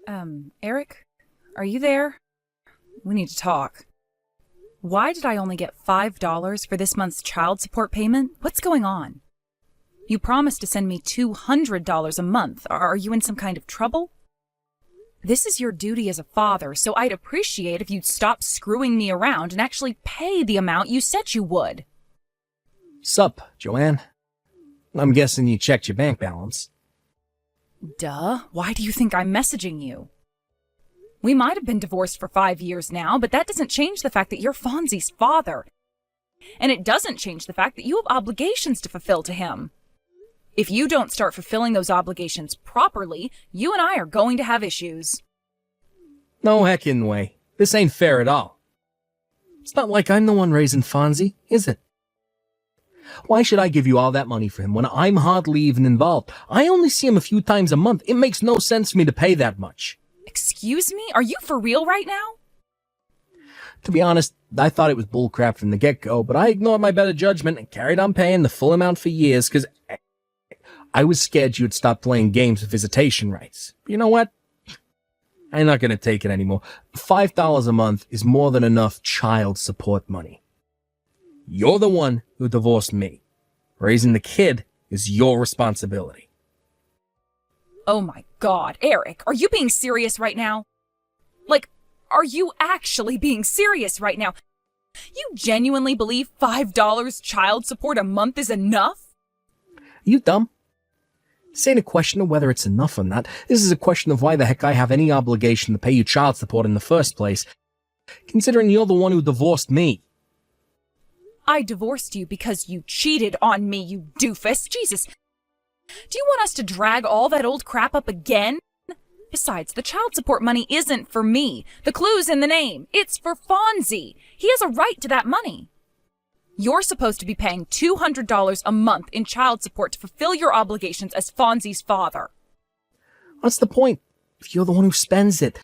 Eric? Are you there? We need to talk. Why did I only get $5 for this month's child support payment? What's going on? You promised to send me $200 a month. Are you in some kind of trouble? This is your duty as a father, so I'd appreciate if you'd stop screwing me around and actually pay the amount you said you would. Sup, Joanne? I'm guessing you checked your bank balance. Duh. Why do you think I'm messaging you? We might have been divorced for 5 years now, but that doesn't change the fact that you're Fonzie's father. And it doesn't change the fact that you have obligations to fulfill to him. If you don't start fulfilling those obligations properly, you and I are going to have issues. No heckin' way. This ain't fair at all. It's not like I'm the one raising Fonzie, is it? Why should I give you all that money for him when I'm hardly even involved? I only see him a few times a month. It makes no sense for me to pay that much. Excuse me? Are you for real right now? To be honest, I thought it was bullcrap from the get-go, but I ignored my better judgment and carried on paying the full amount for years because I was scared you'd stop playing games with visitation rights. You know what? I'm not going to take it anymore. $5 a month is more than enough child support money. You're the one who divorced me. Raising the kid is your responsibility. Oh my God, Eric, are you being serious right now? Like, are you actually being serious right now? You genuinely believe $5 child support a month is enough? You dumb? This ain't a question of whether it's enough or not. This is a question of why the heck I have any obligation to pay you child support in the first place, considering you're the one who divorced me. I divorced you because you cheated on me, you doofus. Jesus. Do you want us to drag all that old crap up again? Besides, the child support money isn't for me. The clue's in the name. It's for Fonzie. He has a right to that money. You're supposed to be paying $200 a month in child support to fulfill your obligations as Fonzie's father. What's the point if you're the one who spends it?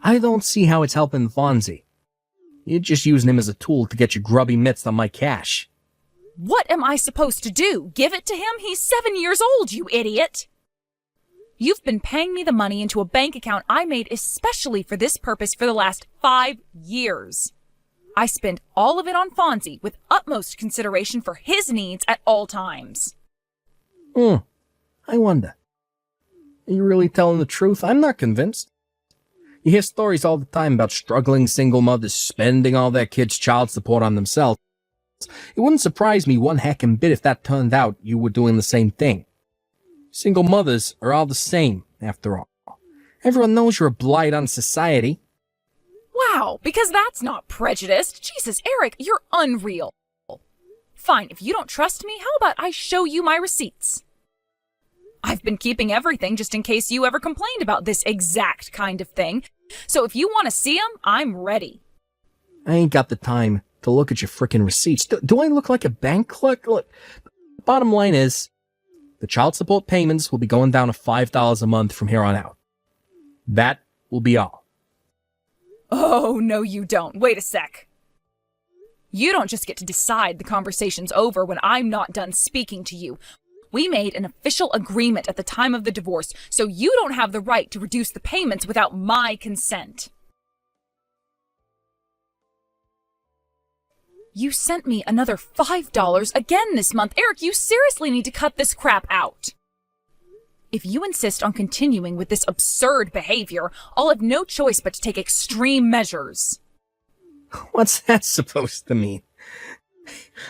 I don't see how it's helping Fonzie. You're just using him as a tool to get your grubby mitts on my cash. What am I supposed to do? Give it to him? He's 7 years old, you idiot! You've been paying me the money into a bank account I made especially for this purpose for the last 5 years. I spend all of it on Fonzie with utmost consideration for his needs at all times. I wonder. Are you really telling the truth? I'm not convinced. You hear stories all the time about struggling single mothers spending all their kids' child support on themselves. It wouldn't surprise me one heckin' bit if that turned out you were doing the same thing. Single mothers are all the same, after all. Everyone knows you're a blight on society. Wow, because that's not prejudiced. Jesus, Eric, you're unreal. Fine, if you don't trust me, how about I show you my receipts? I've been keeping everything just in case you ever complained about this exact kind of thing. So if you want to see them, I'm ready. I ain't got the time to look at your frickin' receipts. Do I look like a bank clerk? Look, the bottom line is, the child support payments will be going down to $5 a month from here on out. That will be all. Oh, no you don't. Wait a sec. You don't just get to decide the conversation's over when I'm not done speaking to you. We made an official agreement at the time of the divorce, so you don't have the right to reduce the payments without my consent. You sent me another $5 again this month. Eric, you seriously need to cut this crap out. If you insist on continuing with this absurd behavior, I'll have no choice but to take extreme measures. What's that supposed to mean?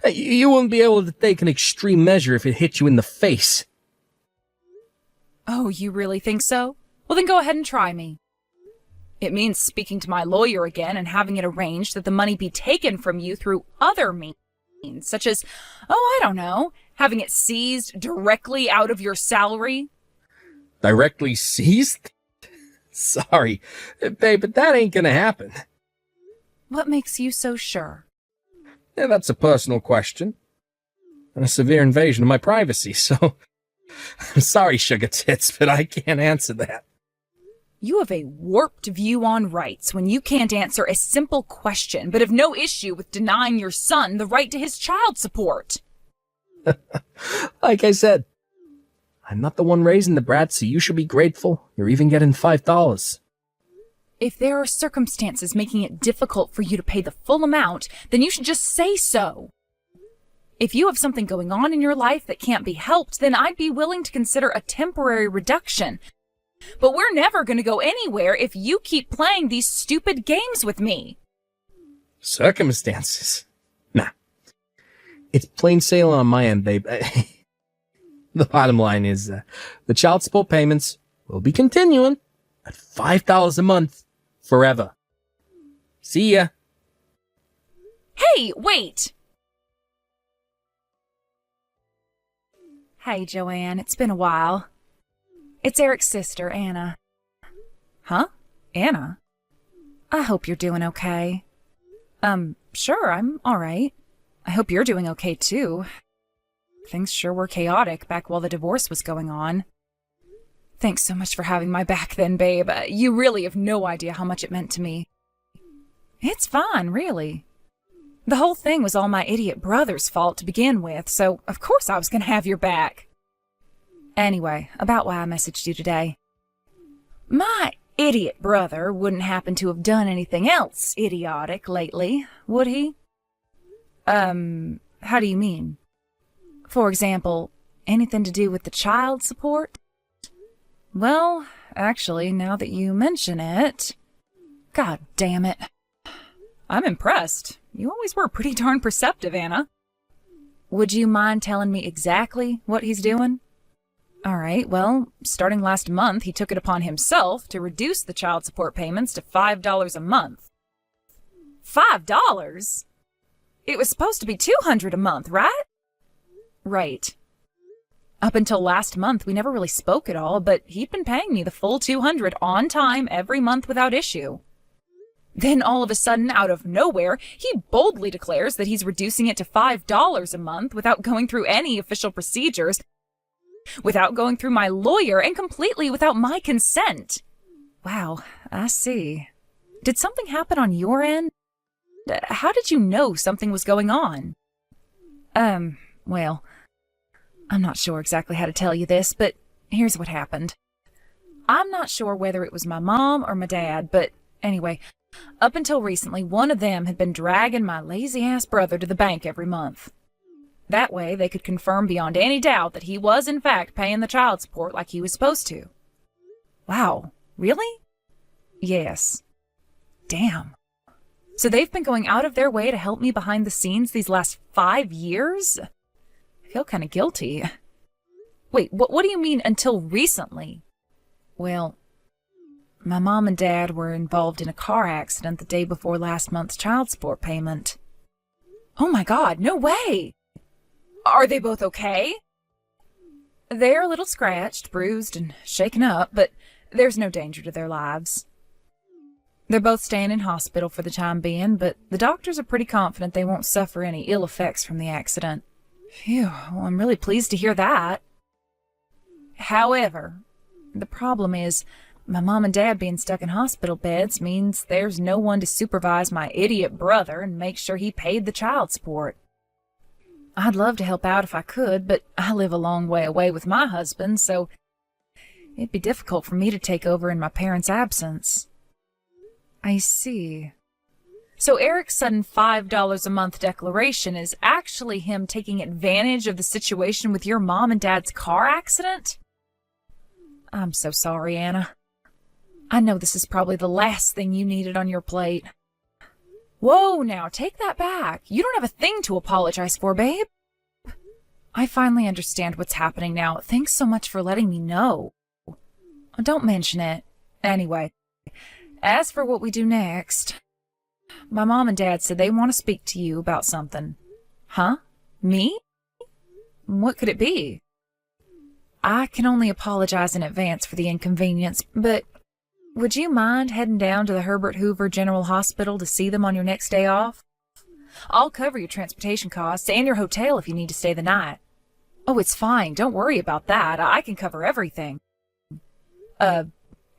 You wouldn't be able to take an extreme measure if it hit you in the face. Oh, you really think so? Well, then go ahead and try me. It means speaking to my lawyer again and having it arranged that the money be taken from you through other means, such as, I don't know, having it seized directly out of your salary. Directly seized? Sorry, babe, but that ain't gonna happen. What makes you so sure? Yeah, that's a personal question. And a severe invasion of my privacy, so... I'm sorry, sugar tits, but I can't answer that. You have a warped view on rights when you can't answer a simple question, but have no issue with denying your son the right to his child support. Like I said, I'm not the one raising the brat, so you should be grateful. You're even getting $5. If there are circumstances making it difficult for you to pay the full amount, then you should just say so. If you have something going on in your life that can't be helped, then I'd be willing to consider a temporary reduction. But we're never going to go anywhere if you keep playing these stupid games with me. Circumstances? Nah. It's plain sailing on my end, babe. The bottom line is, the child support payments will be continuing at $5 a month forever. See ya. Hey, wait! Hey, Joanne, it's been a while. It's Eric's sister, Anna. Huh? Anna? I hope you're doing okay. Sure, I'm alright. I hope you're doing okay, too. Things sure were chaotic back while the divorce was going on. Thanks so much for having my back then, babe. You really have no idea how much it meant to me. It's fine, really. The whole thing was all my idiot brother's fault to begin with, so of course I was going to have your back. Anyway, about why I messaged you today. My idiot brother wouldn't happen to have done anything else idiotic lately, would he? How do you mean? For example, anything to do with the child support? Well, actually, now that you mention it... God damn it. I'm impressed. You always were pretty darn perceptive, Anna. Would you mind telling me exactly what he's doing? All right, well, starting last month, he took it upon himself to reduce the child support payments to $5 a month. $5? It was supposed to be $200 a month, right? Right. Up until last month, we never really spoke at all, but he'd been paying me the full $200 on time every month without issue. Then all of a sudden, out of nowhere, he boldly declares that he's reducing it to $5 a month without going through any official procedures, without going through my lawyer, and completely without my consent. Wow, I see. Did something happen on your end? How did you know something was going on? Well, I'm not sure exactly how to tell you this, but here's what happened. I'm not sure whether it was my mom or my dad, but anyway, up until recently, one of them had been dragging my lazy-ass brother to the bank every month. That way, they could confirm beyond any doubt that he was, in fact, paying the child support like he was supposed to. Wow, really? Yes. Damn. So they've been going out of their way to help me behind the scenes these last 5 years? I feel kind of guilty. Wait, what do you mean, until recently? Well, my mom and dad were involved in a car accident the day before last month's child support payment. Oh my God, no way! Are they both okay? They're a little scratched, bruised, and shaken up, but there's no danger to their lives. They're both staying in hospital for the time being, but the doctors are pretty confident they won't suffer any ill effects from the accident. Phew, well, I'm really pleased to hear that. However, the problem is, my mom and dad being stuck in hospital beds means there's no one to supervise my idiot brother and make sure he paid the child support. I'd love to help out if I could, but I live a long way away with my husband, so it'd be difficult for me to take over in my parents' absence. I see. So Eric's sudden $5 a month declaration is actually him taking advantage of the situation with your mom and dad's car accident? I'm so sorry, Anna. I know this is probably the last thing you needed on your plate. Whoa, now, take that back. You don't have a thing to apologize for, babe. I finally understand what's happening now. Thanks so much for letting me know. Don't mention it. Anyway, as for what we do next, my mom and dad said they want to speak to you about something. Huh? Me? What could it be? I can only apologize in advance for the inconvenience, but would you mind heading down to the Herbert Hoover General Hospital to see them on your next day off? I'll cover your transportation costs and your hotel if you need to stay the night. Oh, it's fine. Don't worry about that. I can cover everything.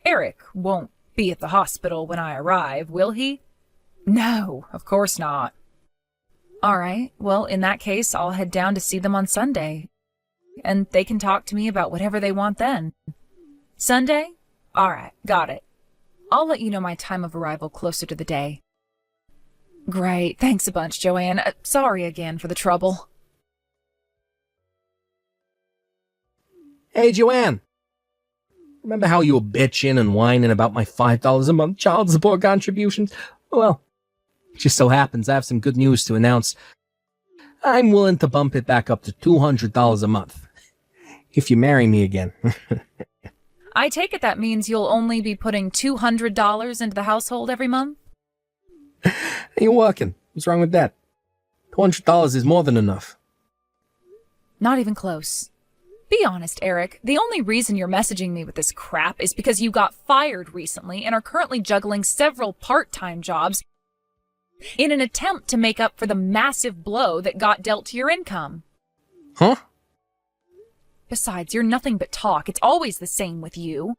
Eric won't be at the hospital when I arrive, will he? No, of course not. All right. Well, in that case, I'll head down to see them on Sunday. and they can talk to me about whatever they want then. Sunday? All right, got it. I'll let you know my time of arrival closer to the day. Great, thanks a bunch, Joanne. Sorry again for the trouble. Hey, Joanne. Remember how you were bitching and whining about my $5 a month child support contributions? Well, it just so happens I have some good news to announce. I'm willing to bump it back up to $200 a month. If you marry me again. I take it that means you'll only be putting $200 into the household every month? You're working. What's wrong with that? $200 is more than enough. Not even close. Be honest, Eric. The only reason you're messaging me with this crap is because you got fired recently and are currently juggling several part-time jobs in an attempt to make up for the massive blow that got dealt to your income. Huh? Besides, you're nothing but talk. It's always the same with you.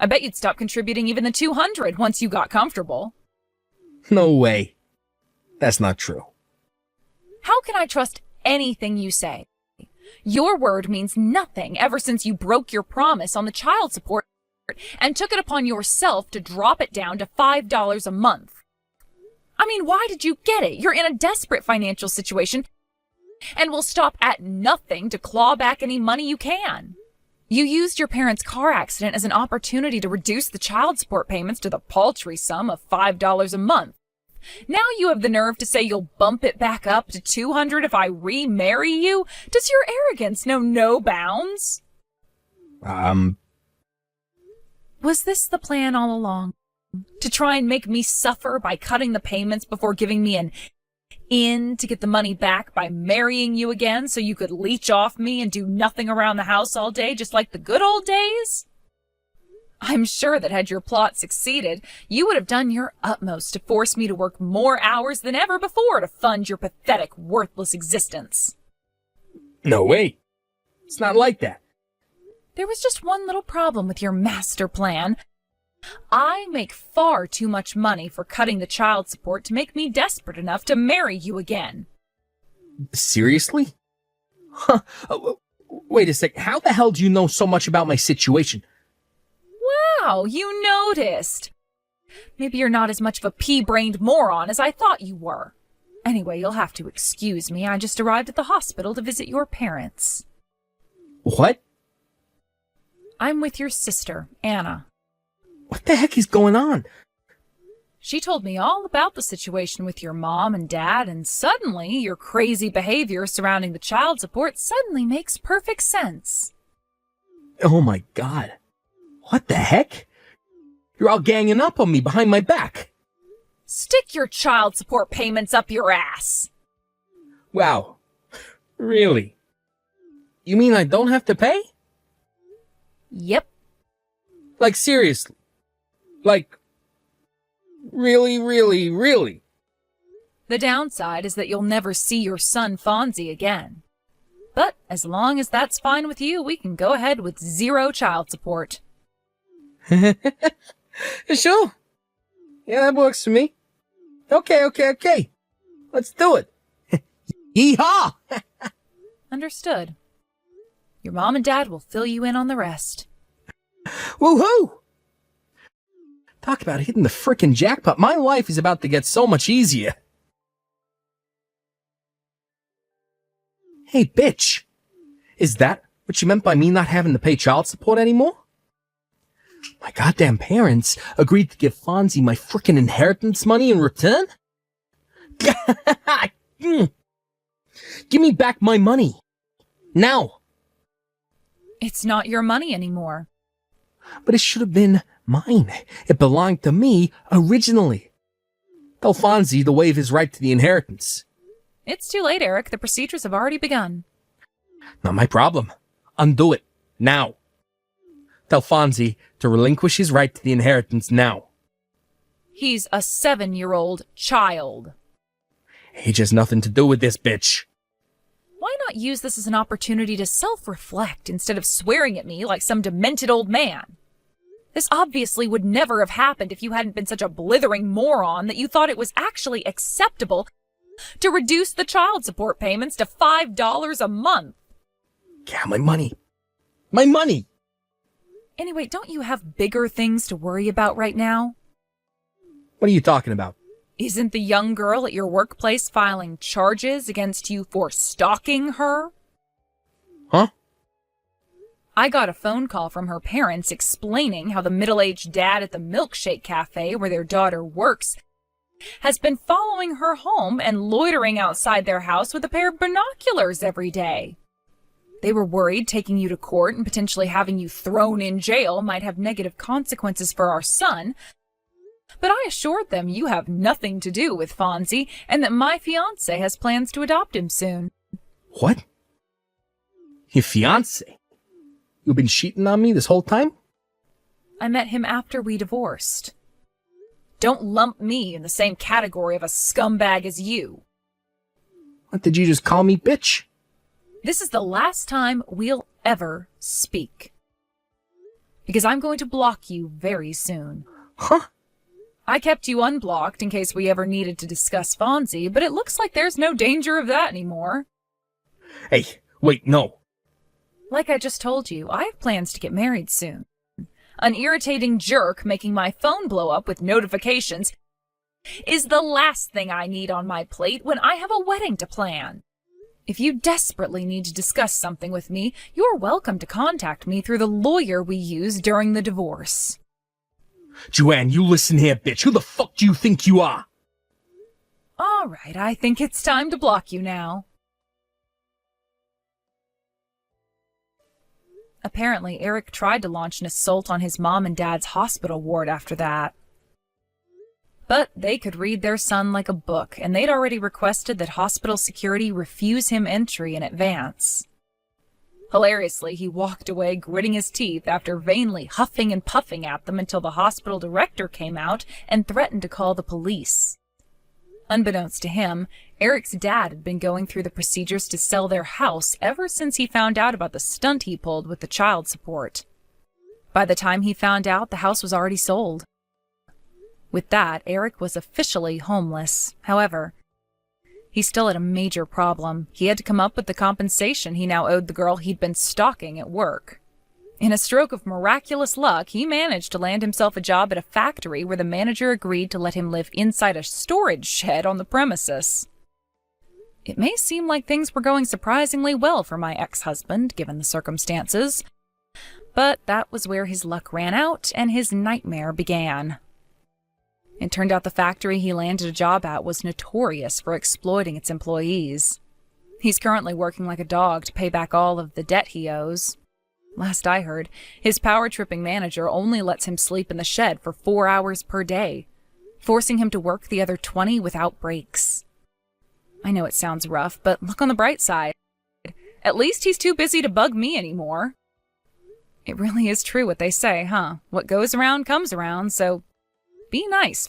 I bet you'd stop contributing even the $200 once you got comfortable. No way. That's not true. How can I trust anything you say? Your word means nothing ever since you broke your promise on the child support and took it upon yourself to drop it down to $5 a month. I mean, why did you get it? You're in a desperate financial situation and will stop at nothing to claw back any money you can. You used your parents' car accident as an opportunity to reduce the child support payments to the paltry sum of $5 a month. Now you have the nerve to say you'll bump it back up to $200 if I remarry you? Does your arrogance know no bounds? Was this the plan all along? To try and make me suffer by cutting the payments before giving me an in to get the money back by marrying you again so you could leech off me and do nothing around the house all day just like the good old days? I'm sure that had your plot succeeded, you would have done your utmost to force me to work more hours than ever before to fund your pathetic, worthless existence. No way. It's not like that. There was just one little problem with your master plan. I make far too much money for cutting the child support to make me desperate enough to marry you again. Seriously? Huh. Wait a sec. How the hell do you know so much about my situation? Wow, you noticed. Maybe you're not as much of a pea-brained moron as I thought you were. Anyway, you'll have to excuse me. I just arrived at the hospital to visit your parents. What? I'm with your sister, Anna. What the heck is going on? She told me all about the situation with your mom and dad, and suddenly your crazy behavior surrounding the child support suddenly makes perfect sense. Oh my God. What the heck? You're all ganging up on me behind my back. Stick your child support payments up your ass. Wow. Really? You mean I don't have to pay? Yep. Like seriously? Like, really, really, really? The downside is that you'll never see your son Fonzie again. But as long as that's fine with you, we can go ahead with 0 child support. Sure. Yeah, that works for me. Okay. Let's do it. Yeehaw! Understood. Your mom and dad will fill you in on the rest. Woohoo! Talk about hitting the frickin' jackpot. My life is about to get so much easier. Hey, bitch. Is that what you meant by me not having to pay child support anymore? My goddamn parents agreed to give Fonzie my frickin' inheritance money in return? Give me back my money. Now. It's not your money anymore. But it should have been mine. It belonged to me originally. Tell Fonzie to waive his right to the inheritance. It's too late, Eric. The procedures have already begun. Not my problem. Undo it. Now. Tell Fonzie to relinquish his right to the inheritance now. He's a 7-year-old child. Age has nothing to do with this, bitch. Why not use this as an opportunity to self-reflect instead of swearing at me like some demented old man? This obviously would never have happened if you hadn't been such a blithering moron that you thought it was actually acceptable to reduce the child support payments to $5 a month. Yeah, my money. My money! Anyway, don't you have bigger things to worry about right now? What are you talking about? Isn't the young girl at your workplace filing charges against you for stalking her? Huh? I got a phone call from her parents explaining how the middle-aged dad at the milkshake cafe where their daughter works has been following her home and loitering outside their house with a pair of binoculars every day. They were worried taking you to court and potentially having you thrown in jail might have negative consequences for our son, but I assured them you have nothing to do with Fonzie and that my fiancé has plans to adopt him soon. What? Your fiancé? You've been cheating on me this whole time? I met him after we divorced. Don't lump me in the same category of a scumbag as you. What, did you just call me bitch? This is the last time we'll ever speak. Because I'm going to block you very soon. Huh? I kept you unblocked in case we ever needed to discuss Fonzie, but it looks like there's no danger of that anymore. Hey, wait, no. Like I just told you, I have plans to get married soon. An irritating jerk making my phone blow up with notifications is the last thing I need on my plate when I have a wedding to plan. If you desperately need to discuss something with me, you're welcome to contact me through the lawyer we used during the divorce. Joanne, you listen here, bitch. Who the fuck do you think you are? All right, I think it's time to block you now. Apparently, Eric tried to launch an assault on his mom and dad's hospital ward after that. But they could read their son like a book, and they'd already requested that hospital security refuse him entry in advance. Hilariously, he walked away gritting his teeth after vainly huffing and puffing at them until the hospital director came out and threatened to call the police. Unbeknownst to him, Eric's dad had been going through the procedures to sell their house ever since he found out about the stunt he pulled with the child support. By the time he found out, the house was already sold. With that, Eric was officially homeless. However, he still had a major problem. He had to come up with the compensation he now owed the girl he'd been stalking at work. In a stroke of miraculous luck, he managed to land himself a job at a factory where the manager agreed to let him live inside a storage shed on the premises. It may seem like things were going surprisingly well for my ex-husband, given the circumstances, but that was where his luck ran out and his nightmare began. It turned out the factory he landed a job at was notorious for exploiting its employees. He's currently working like a dog to pay back all of the debt he owes. Last I heard, his power-tripping manager only lets him sleep in the shed for 4 hours per day, forcing him to work the other 20 without breaks. I know it sounds rough, but look on the bright side. At least he's too busy to bug me anymore. It really is true what they say, huh? What goes around comes around, so be nice